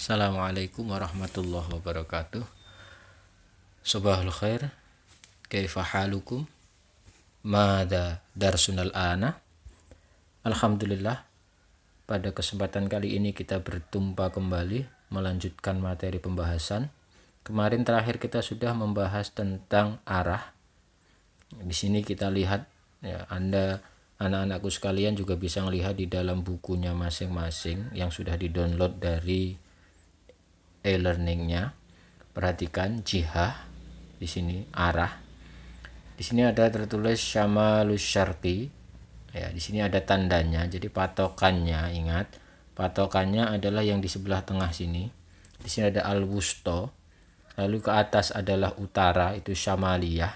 Assalamualaikum warahmatullahi wabarakatuh. Subahul khair. Kaifa halukum? Mada darsunal ana? Alhamdulillah, pada kesempatan kali ini kita berjumpa kembali melanjutkan materi pembahasan. Kemarin terakhir kita sudah membahas tentang arah. Di sini kita lihat ya, anak-anakku sekalian juga bisa melihat di dalam bukunya masing-masing yang sudah di-download dari e-learningnya. Perhatikan jihah di sini, arah. Di sini ada tertulis syamalus syarqi. Ya, di sini ada tandanya. Jadi patokannya, ingat, patokannya adalah yang di sebelah tengah sini. Di sini ada al-wusto. Lalu ke atas adalah utara, itu syamaliyah.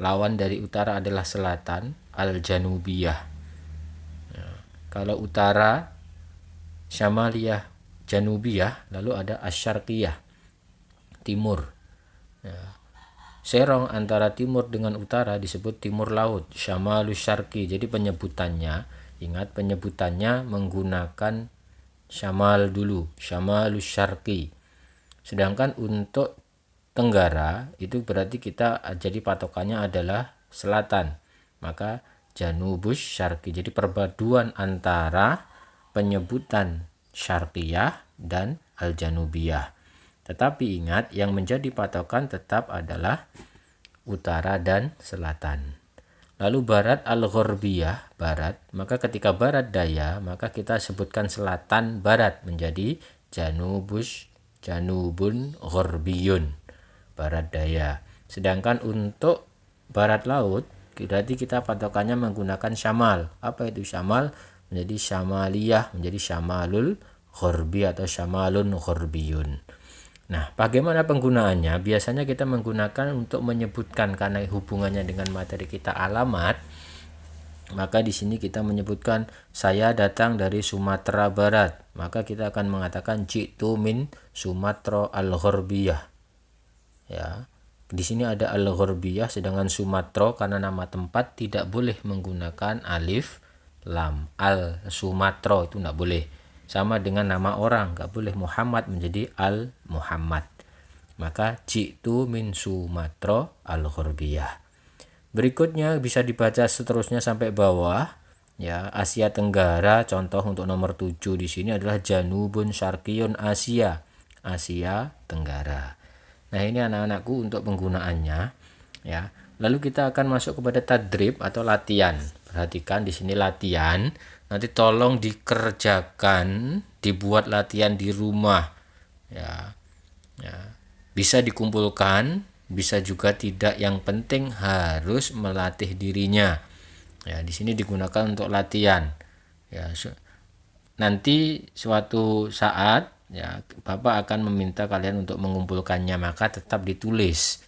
Lawan dari utara adalah selatan, al-janubiyah. Ya, kalau utara syamaliyah, janubiyah, lalu ada asyarqiyah, timur. Ya. Serong antara timur dengan utara disebut timur laut, syamalus syarqi. Jadi penyebutannya, ingat penyebutannya menggunakan syamal dulu, syamalus syarqi. Sedangkan untuk tenggara itu berarti kita jadi patokannya adalah selatan. Maka janubus syarqi. Jadi perpaduan antara penyebutan syarqiyah dan al-janubiyah. Tetapi ingat, yang menjadi patokan tetap adalah utara dan selatan. Lalu barat al-gharbiyah, barat. Maka ketika barat daya, maka kita sebutkan selatan barat menjadi janubun gharbiyun, barat daya. Sedangkan untuk barat laut, berarti kita patokannya menggunakan syamal. Apa itu syamal? Menjadi syamaliyah, menjadi syamalul gharbi atau syamalun gharbiyun. Nah, bagaimana penggunaannya? Biasanya kita menggunakan untuk menyebutkan, karena hubungannya dengan materi kita alamat. Maka di sini kita menyebutkan saya datang dari Sumatera Barat. Maka kita akan mengatakan jitu min Sumatera al-Gharbiyah. Ya. Di sini ada al-Gharbiyah, sedangkan Sumatera karena nama tempat tidak boleh menggunakan alif lam. Al-Sumatera itu tidak boleh. Sama dengan nama orang, nggak boleh Muhammad menjadi al-Muhammad. Maka jitu min Sumatera al-Gharbiyah. Berikutnya bisa dibaca seterusnya sampai bawah. Ya, Asia Tenggara, contoh untuk nomor 7 di sini adalah Janubun Syarqiyun Asia, Asia Tenggara. Nah, ini anak-anakku untuk penggunaannya, ya. Lalu kita akan masuk kepada tadrib atau latihan. Perhatikan di sini latihan. Nanti tolong dikerjakan, dibuat latihan di rumah. Ya. Ya. Bisa dikumpulkan, bisa juga tidak. Yang penting harus melatih dirinya. Ya, di sini digunakan untuk latihan. Ya, nanti suatu saat ya Bapak akan meminta kalian untuk mengumpulkannya, maka tetap ditulis.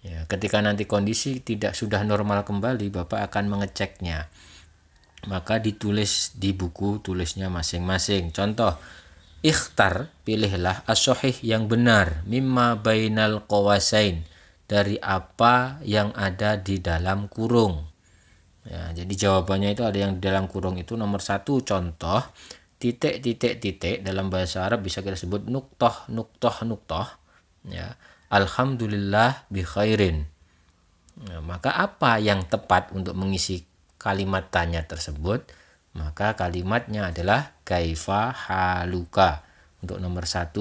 Ya, ketika nanti kondisi tidak sudah normal kembali, Bapak akan mengeceknya. Maka ditulis di buku tulisnya masing-masing. Contoh, ikhtar, pilihlah as-sahih yang benar, mimma bainal qawasain, dari apa yang ada di dalam kurung. Ya, jadi jawabannya itu ada yang di dalam kurung itu nomor 1 contoh, titik dalam bahasa Arab bisa kita sebut nuktoh. Ya, alhamdulillah bi khairin. Ya, maka apa yang tepat untuk mengisi kalimat tanya tersebut? Maka kalimatnya adalah kaifa haluka. Untuk nomor 1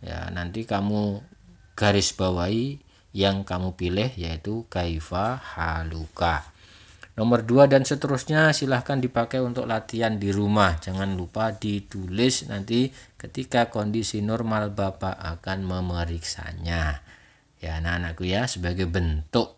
ya nanti kamu garis bawahi yang kamu pilih, yaitu kaifa haluka. Nomor 2 dan seterusnya silahkan dipakai untuk latihan di rumah. Jangan lupa ditulis, nanti ketika kondisi normal Bapak akan memeriksanya. Ya, anak-anakku ya, sebagai bentuk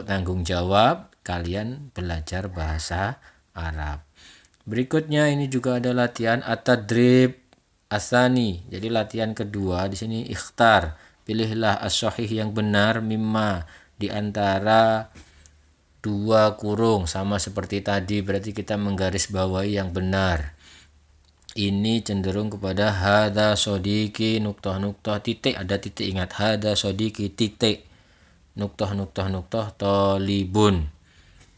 tanggung jawab kalian belajar bahasa Arab. Berikutnya ini juga ada latihan at-tadrib asani. Jadi latihan kedua di sini ikhtar, pilihlah as-sahih yang benar mimma, di antara 2 kurung, sama seperti tadi, berarti kita menggaris bawahi yang benar. Ini cenderung kepada hada sodiki nuktoh titik, ada titik, ingat hada sodiki titik nuktoh tolibun.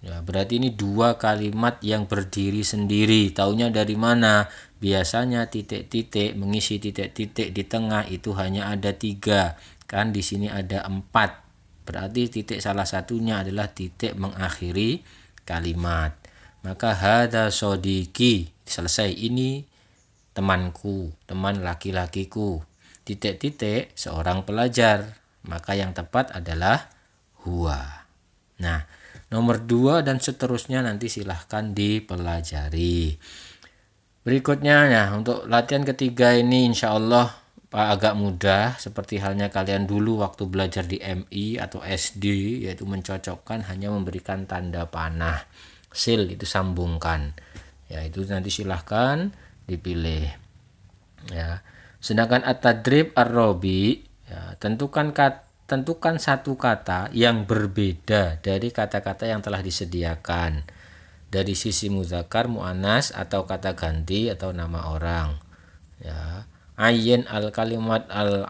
Ya, berarti ini dua kalimat yang berdiri sendiri. Taunya dari mana? Biasanya titik-titik mengisi titik-titik di tengah itu hanya ada 3. Kan di sini ada 4. Berarti titik salah satunya adalah titik mengakhiri kalimat. Maka hada sodiki, selesai. Ini temanku, teman laki-lakiku. Titik-titik seorang pelajar. Maka yang tepat adalah huwa. Nah, nomor 2 dan seterusnya nanti silahkan dipelajari. Berikutnya ya, untuk latihan ketiga ini insya Allah agak mudah, seperti halnya kalian dulu waktu belajar di MI atau SD, yaitu mencocokkan hanya memberikan tanda panah. Sil itu sambungkan. Ya, itu nanti silahkan dipilih. Ya. Sedangkan at-tadrib ar-rabi, ya, tentukan satu kata yang berbeda dari kata-kata yang telah disediakan dari sisi muzakkar, muannas atau kata ganti atau nama orang. Ya, ayyin al kalimat al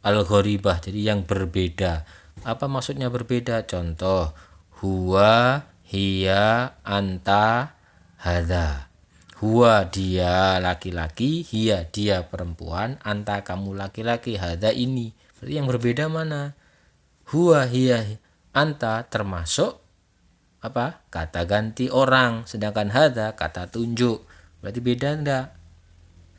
gharibah, jadi yang berbeda. Apa maksudnya berbeda? Contoh, huwa, hiya, anta, hadza. Huwa dia laki-laki, hiya dia perempuan, anta kamu laki-laki, hadza ini. Berarti yang berbeda mana? Huwa, hiya, anta termasuk apa? Kata ganti orang, sedangkan hadza kata tunjuk. Berarti beda enggak?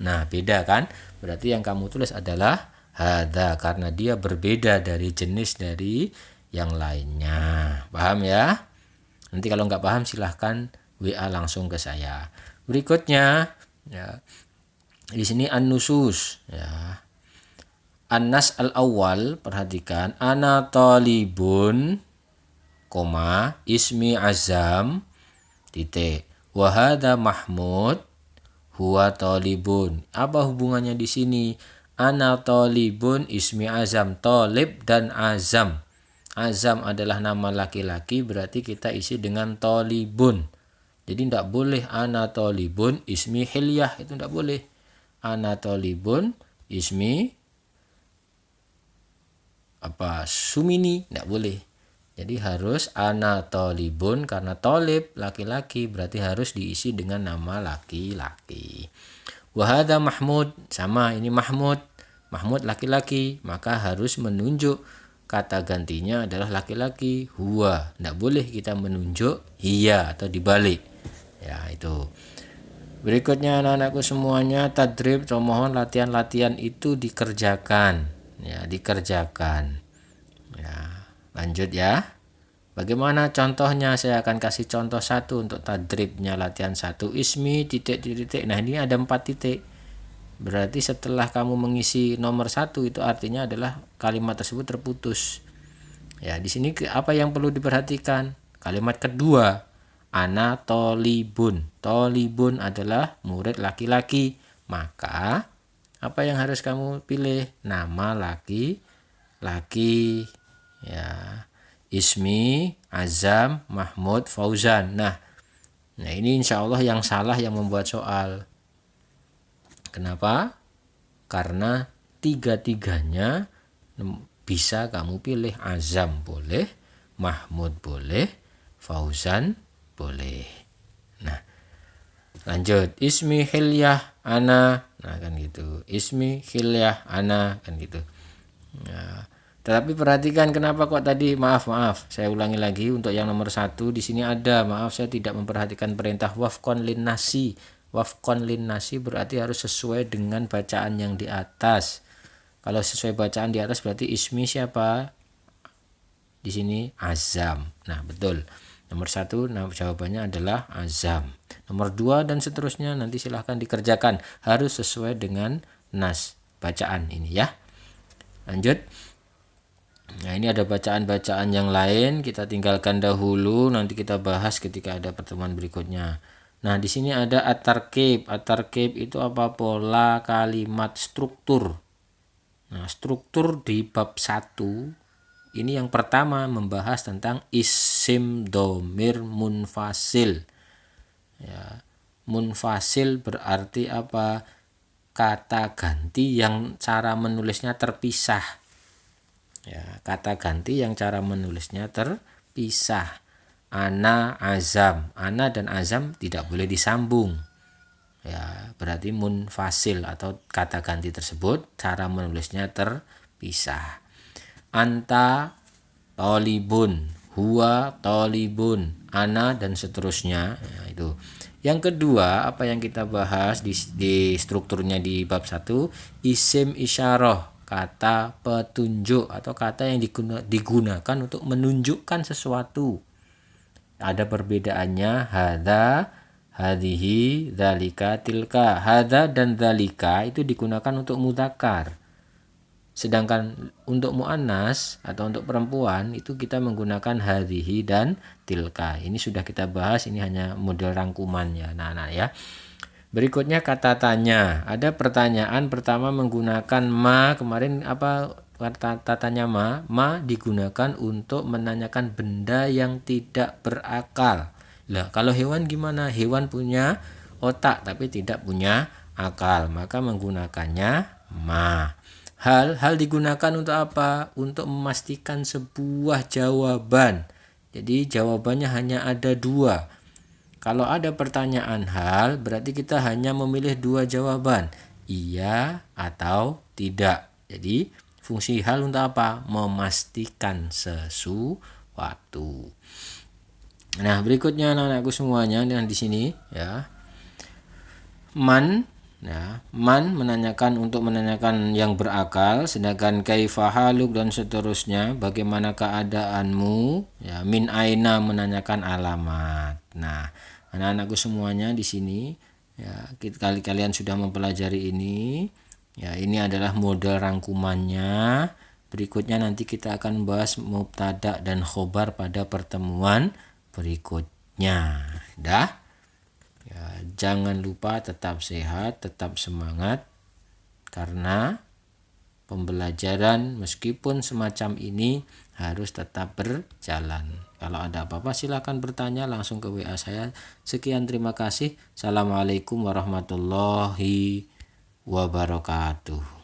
Nah, beda kan? Berarti yang kamu tulis adalah hadza karena dia berbeda dari jenis dari yang lainnya. Paham ya? Nanti kalau nggak paham silahkan WA langsung ke saya. Berikutnya ya. Di sini an-nusus ya. An-nas al-awwal, perhatikan, ana talibun, koma, ismi azam, titik, wahada mahmud, huwa talibun. Apa hubungannya di sini? Ana talibun, ismi azam, talib dan azam. Azam adalah nama laki-laki, berarti kita isi dengan talibun. Jadi tidak boleh ana talibun, ismi hilyah, itu tidak boleh. Ana talibun, ismi apa sumini, tidak boleh. Jadi harus ana talibun karena talib laki-laki berarti harus diisi dengan nama laki-laki. Wahada mahmud, sama ini mahmud. Mahmud laki-laki, maka harus menunjuk kata gantinya adalah laki-laki, huwa. Tidak boleh kita menunjuk hiya atau dibalik. Ya, itu. Berikutnya anak-anakku semuanya, tadrib, mohon latihan-latihan itu dikerjakan. Ya, dikerjakan. Ya, lanjut ya. Bagaimana contohnya? Saya akan kasih contoh satu untuk tadribnya latihan 1. Ismi titik. Nah, ini ada 4 titik. Berarti setelah kamu mengisi nomor 1 itu artinya adalah kalimat tersebut terputus. Ya, di sini apa yang perlu diperhatikan? Kalimat kedua, ana tolibun. Tolibun adalah murid laki-laki. Maka apa yang harus kamu pilih? Nama laki-laki. Ya. Ismi, Azam, Mahmud, Fauzan. Nah ini insya Allah yang salah yang membuat soal. Kenapa? Karena tiga-tiganya bisa kamu pilih. Azam boleh, Mahmud boleh, Fauzan boleh. Nah, lanjut. Ismi hilyah ana. Nah, kan gitu. Ismi hilyah ana, kan gitu. Nah, tetapi perhatikan kenapa kok tadi maaf saya ulangi lagi untuk yang nomor 1 di sini ada maaf saya tidak memperhatikan perintah wafqon lin nasi. Wafqon lin nasi berarti harus sesuai dengan bacaan yang di atas. Kalau sesuai bacaan di atas berarti ismi siapa? Di sini azam. Nah, betul. Nomor 1 jawabannya adalah azam. Nomor 2 dan seterusnya nanti silahkan dikerjakan, harus sesuai dengan nas bacaan ini ya. Lanjut. Nah, ini ada bacaan-bacaan yang lain, kita tinggalkan dahulu, nanti kita bahas ketika ada pertemuan berikutnya. Nah, di sini ada at-tarkib. At-tarkib itu apa? Pola kalimat, struktur. Nah, struktur di bab 1 ini yang pertama membahas tentang isim domir munfasil. Ya, munfasil berarti apa? Kata ganti yang cara menulisnya terpisah. Ya, kata ganti yang cara menulisnya terpisah. ana azam. Ana dan azam tidak boleh disambung. Ya, berarti munfasil atau kata ganti tersebut cara menulisnya terpisah. Anta tolibun, huwa tolibun, ana dan seterusnya. Ya, itu. Yang kedua, apa yang kita bahas di strukturnya di bab 1, isim isyarah, kata petunjuk atau kata yang digunakan untuk menunjukkan sesuatu. Ada perbedaannya hadza, hadhihi, dzalika, tilka. Hadza dan dzalika itu digunakan untuk mudzakkar. Sedangkan untuk muannas atau untuk perempuan itu kita menggunakan hadhihi dan tilka. Ini sudah kita bahas, ini hanya model rangkumannya. Nah, ya. Berikutnya kata tanya. Ada pertanyaan pertama menggunakan ma. Kemarin apa kata tanya ma? Ma digunakan untuk menanyakan benda yang tidak berakal. Lah, kalau hewan gimana? Hewan punya otak tapi tidak punya akal, maka menggunakannya ma. Hal digunakan untuk apa? Untuk memastikan sebuah jawaban. Jadi jawabannya hanya ada 2. Kalau ada pertanyaan hal, berarti kita hanya memilih 2 jawaban, iya atau tidak. Jadi fungsi hal untuk apa? Memastikan sesuatu. Nah, berikutnya anak-anakku semuanya, dan di sini ya. Man, ya, man untuk menanyakan yang berakal, sedangkan kaifa haluk dan seterusnya, bagaimana keadaanmu, ya, min aina menanyakan alamat. Nah, anak-anakku semuanya di sini ya, kalian sudah mempelajari ini. Ya, ini adalah model rangkumannya. Berikutnya nanti kita akan bahas mubtada dan khobar pada pertemuan berikutnya. Dah? Ya, jangan lupa tetap sehat, tetap semangat, karena pembelajaran meskipun semacam ini harus tetap berjalan. Kalau ada apa-apa silakan bertanya langsung ke WA saya. Sekian, terima kasih. Assalamualaikum warahmatullahi wabarakatuh.